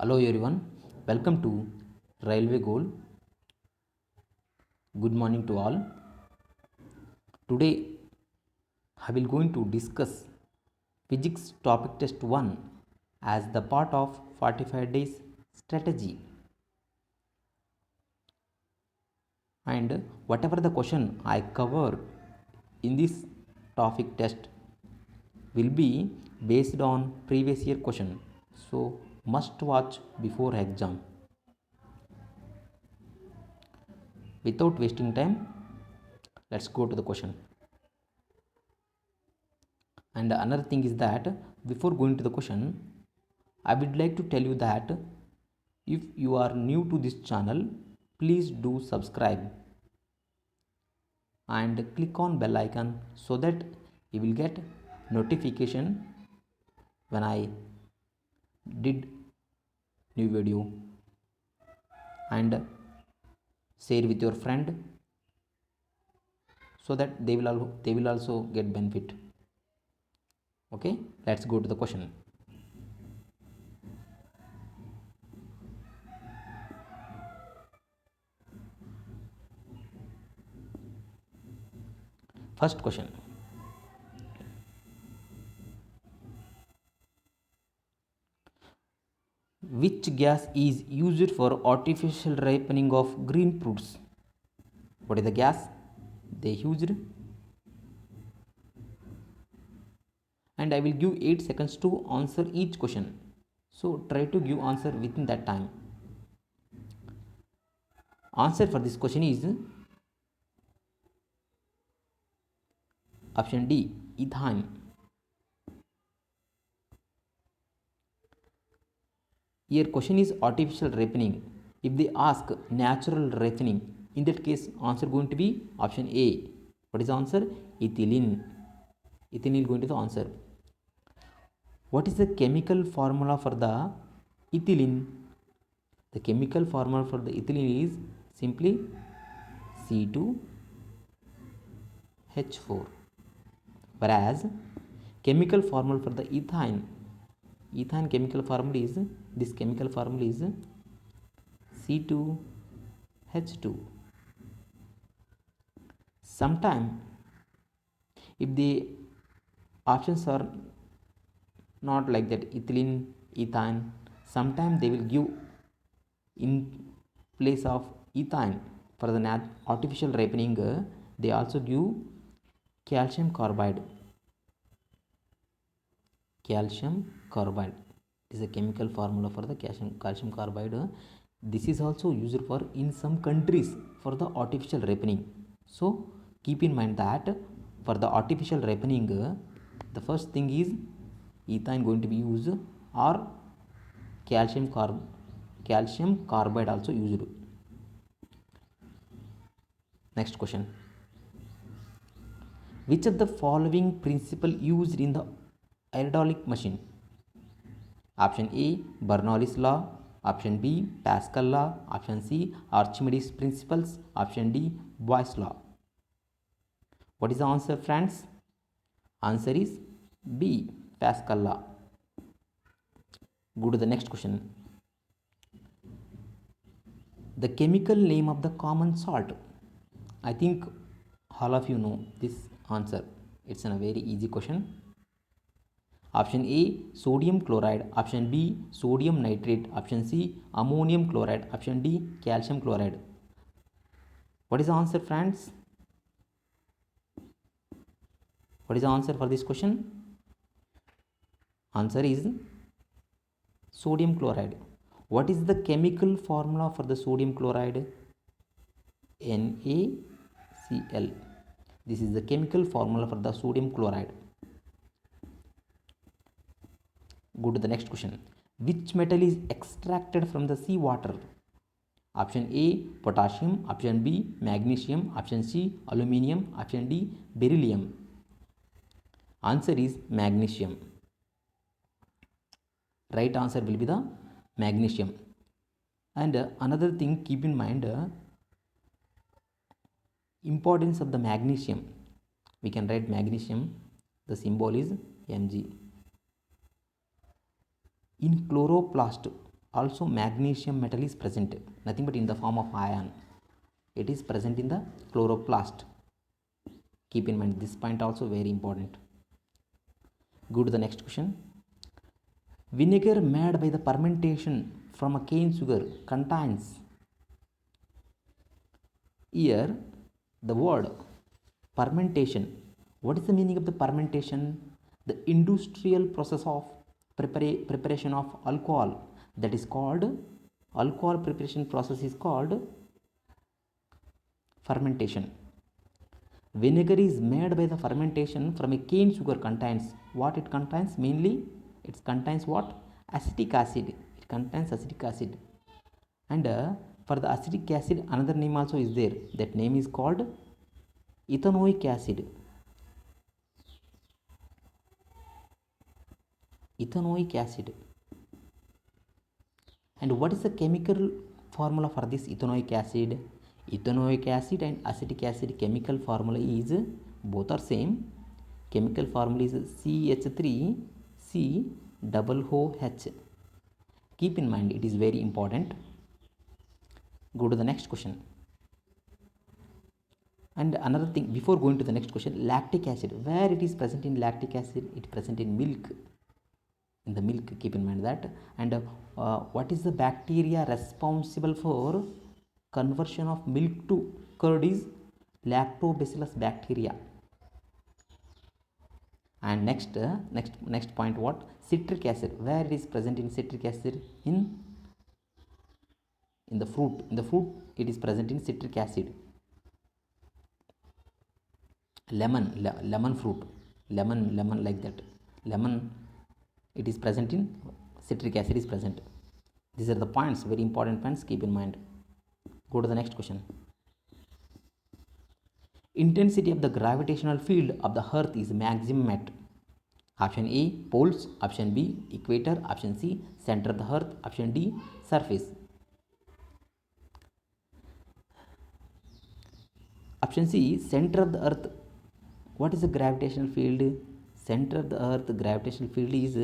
Hello everyone, welcome to Railway Goal. Good morning to all. Today I will going to discuss physics topic test 1 as the part of 45 days strategy, and whatever the question I cover in this topic test will be based on previous year question, so must watch before exam. Without wasting time, let's go to the question. And another thing is that before going to the question, I would like to tell you that if you are new to this channel, please do subscribe and click on bell icon so that you will get notification when I did new video, and share with your friend so that they will also get benefit. Okay, let's go to the question. First question: which gas is used for artificial ripening of green fruits? What is the gas they used? And I will give 8 seconds to answer each question, so try to give answer within that time. Answer for this question is option D, ethane. Here question is artificial ripening. If they ask natural ripening, in that case answer going to be option A. What is the answer? Ethylene. Ethylene going to the answer. What is the chemical formula for the ethylene? The chemical formula for the ethylene is simply C2H4. Whereas chemical formula for the ethane chemical formula is, this chemical formula is C2H2. Sometime if the options are not like that, ethylene, ethane, sometime they will give in place of ethane for the artificial ripening, they also give calcium carbide. Calcium carbide is a chemical formula for the calcium carbide. This is also used for in some countries for the artificial ripening. So keep in mind that for the artificial ripening, the first thing is ethane going to be used, or calcium carbide also used. Next question: which of the following principle used in the hydraulic machine? Option A, Bernoulli's law. Option B, Pascal law. Option C, Archimedes principles. Option D, Boyle's law. What is the answer, friends? Answer is B, Pascal law. Go to the next question. The chemical name of the common salt. I think all of you know this answer. It's a very easy question. Option A, sodium chloride. Option B, sodium nitrate. Option C, ammonium chloride. Option D, calcium chloride. What is the answer, friends? What is the answer for this question? Answer is sodium chloride. What is the chemical formula for the sodium chloride? NaCl. This is the chemical formula for the sodium chloride. Go to the next question. Which metal is extracted from the sea water? Option A, potassium. Option B, magnesium. Option C, aluminium. Option D, beryllium. Answer is magnesium. Right answer will be the magnesium. And another thing, keep in mind importance of the magnesium. We can write magnesium, the symbol is Mg. In chloroplast Also magnesium metal is present, nothing but in the form of ion. It is present in the chloroplast. Keep in mind this point also very important. Go to the next question. Vinegar made by the fermentation from a cane sugar contains. Here the word fermentation. What is the meaning of the fermentation? The industrial process of preparation of alcohol, that is called alcohol preparation process is called fermentation. Vinegar is made by the fermentation from a cane sugar contains what it contains? Mainly it contains what? Acetic acid. It contains acetic acid. And for the acetic acid another name also is there. That name is called ethanoic acid. Ethanoic acid. And what is the chemical formula for this ethanoic acid? Ethanoic acid and acetic acid chemical formula is both are same. Chemical formula is CH3COOH. Keep in mind, it is very important. Go to the next question. And another thing, before going to the next question, lactic acid, where it is present in lactic acid? It is present in milk. In the milk, keep in mind that. And what is the bacteria responsible for conversion of milk to curd? Is lactobacillus bacteria. And next point, what? Citric acid, where it is present in citric acid? In the fruit. In the fruit it is present in citric acid. Lemon fruit, lemon like that, lemon, it is present in citric acid is present. These are the points, very important points, keep in mind. Go to the next question. Intensity of the gravitational field of the earth is maximum at option A poles, option B equator, option C center of the earth, option D surface. Option C center of the earth. What is the gravitational field? Center of the earth gravitational field is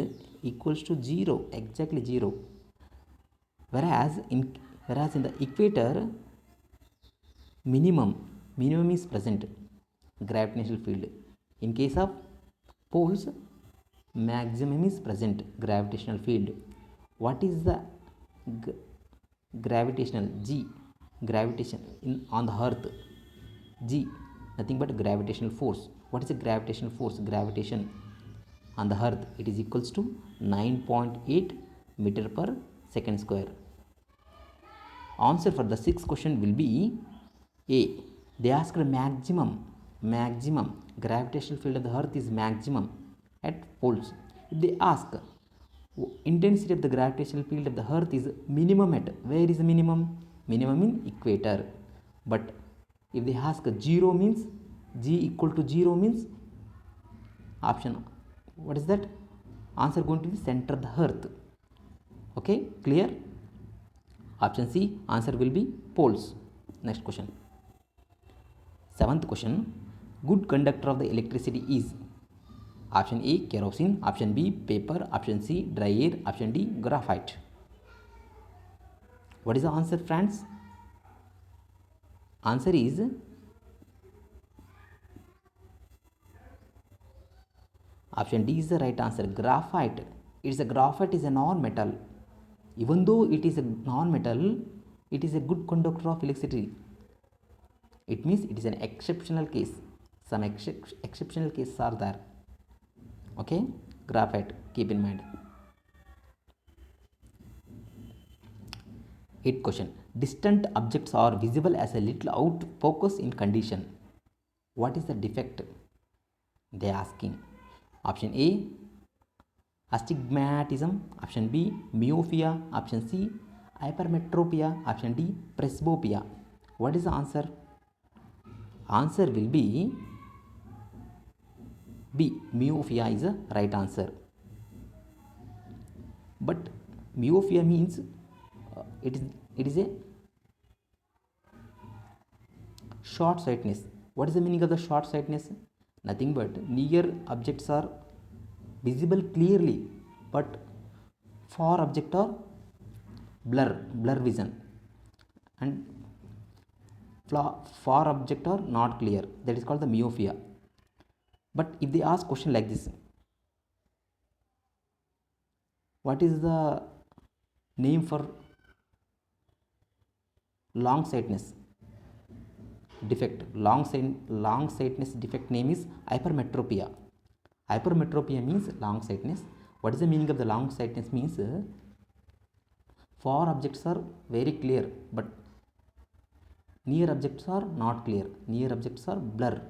equals to 0, exactly 0. Whereas in the equator minimum is present gravitational field. In case of poles maximum is present gravitational field. What is the gravitational G? Gravitation on the earth, G, nothing but gravitational force. What is the gravitational force? Gravitation on the earth, it is equals to 9.8 meter per second square. Answer for the sixth question will be A. They asked maximum gravitational field of the earth is maximum at poles. If they ask intensity of the gravitational field of the earth is minimum at, where is the minimum? Minimum in equator. But if they ask 0 means G equal to 0 means option, what is that? Answer going to be center of the earth. Okay, clear? Option C, answer will be poles. Next question. Seventh question. Good conductor of the electricity is option A kerosene, option B paper, option C dry air, option D graphite. What is the answer, friends? Answer is option D is the right answer, graphite. Graphite is a non-metal. Even though it is a non-metal, it is a good conductor of electricity. It means it is an exceptional case. Some exceptional cases are there. Okay, graphite, keep in mind. 8th question. Distant objects are visible as a little out focus in condition. What is the defect? They are asking. Option A astigmatism, option B myopia, option C hypermetropia, option D presbyopia. What is the answer? Answer will be B, myopia is the right answer. But myopia means it is a short sightedness. What is the meaning of the short sightedness? Nothing but near objects are visible clearly, but far objects are blur vision, and far object are not clear, that is called the myopia. But if they ask question like this, what is the name for long sightedness defect? Long sightedness defect name is hypermetropia. Hypermetropia means long sightedness. What is the meaning of the long sightedness? Means far objects are very clear, but near objects are not clear, near objects are blur,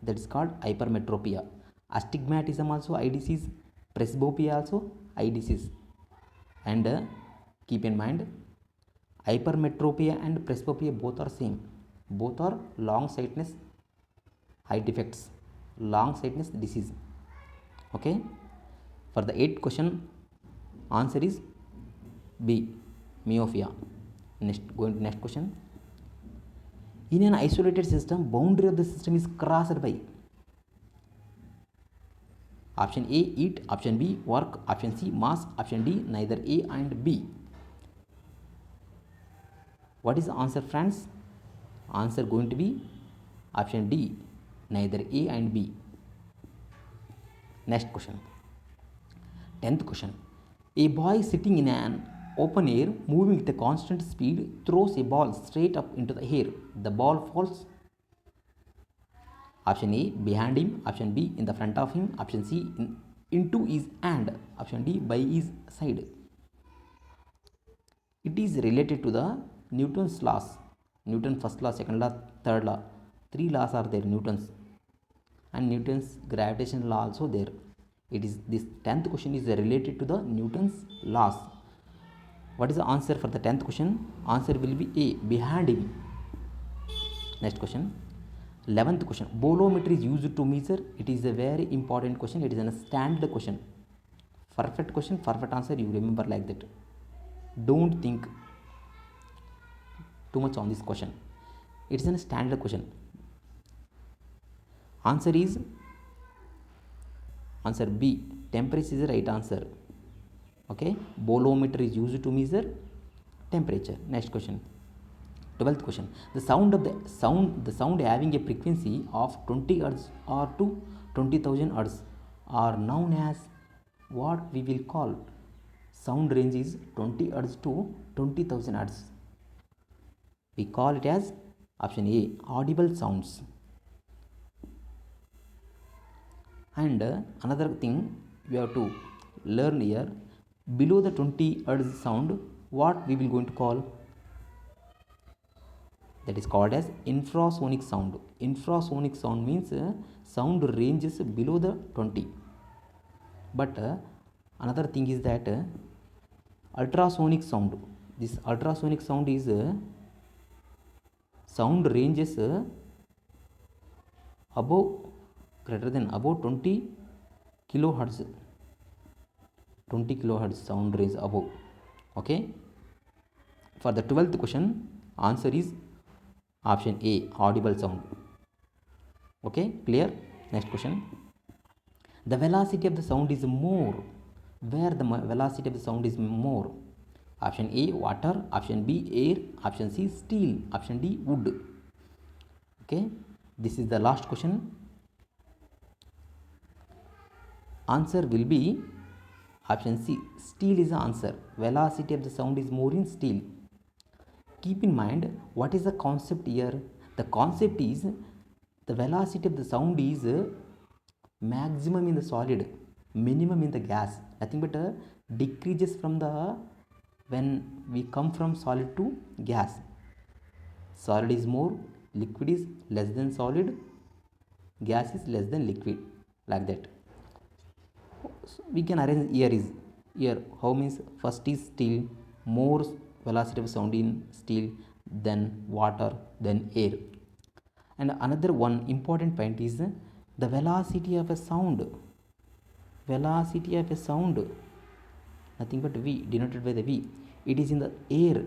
that is called hypermetropia. Astigmatism also eye disease, presbyopia also eye disease. And keep in mind, hypermetropia and presbyopia both are same, both are long sightedness eye defects, long sightedness disease. Okay, for the 8th question, answer is B, myopia. Going to next question. In an isolated system, boundary of the system is crossed by option A, eat, option B, work, option C, mass, option D, neither A and B. What is the answer, friends? Answer going to be option D, neither A and B. Next question, 10th question. A boy sitting in an open air, moving with a constant speed, throws a ball straight up into the air. The ball falls, option A, behind him, option B, in the front of him, option C, into his hand, option D, by his side. It is related to the Newton's laws. Newton first law, second law, third law. 3 laws are there, Newton's, and Newton's gravitation law also there. It is, this 10th question is related to the Newton's laws. What is the answer for the 10th question? Answer will be A, behind him. Next question, 11th question. Bolometer is used to measure. It is a very important question. It is a standard question. Perfect question, perfect answer. You remember like that. Don't think too much on this question. It is a standard question. Answer is answer B, temperature is the right answer. Okay, bolometer is used to measure temperature. Next question, 12th question. The sound having a frequency of 20 Hz or to 20,000 Hz are known as what we will call? Sound range is 20 Hz to 20,000 Hz. We call it as option A, audible sounds. And another thing we have to learn here, below the 20 Hz sound, what we will going to call? That is called as infrasonic sound. Infrasonic sound means sound ranges below the 20. But another thing is that ultrasonic sound. This ultrasonic sound is sound ranges above, greater than, above 20 kilohertz. 20 kilohertz sound range above. Okay, for the 12th question, answer is option A, audible sound. Okay, clear? Next question. The velocity of the sound is more. Where the velocity of the sound is more? Option A, water, option B, air, option C, steel, option D, wood. Okay, this is the last question. Answer will be option C, steel is the answer. Velocity of the sound is more in steel. Keep in mind, what is the concept here? The concept is the velocity of the sound is maximum in the solid, minimum in the gas. Nothing but decreases from the, when we come from solid to gas. Solid is more, liquid is less than solid, gas is less than liquid, like that. So we can arrange here is, here how means, first is steel, more velocity of sound in steel, then water, then air. And another one important point is the velocity of a sound. Velocity of a sound, nothing but V, denoted by the V. It is in the air.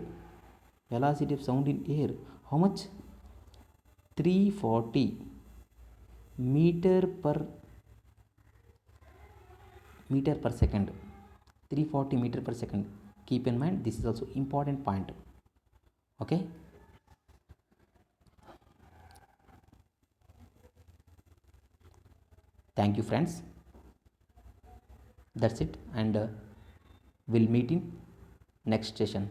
Velocity of sound in air, how much? 340 meter per second. 340 meter per second. Keep in mind, this is also important point. Okay. Thank you friends, that's it, and we'll meet in next session.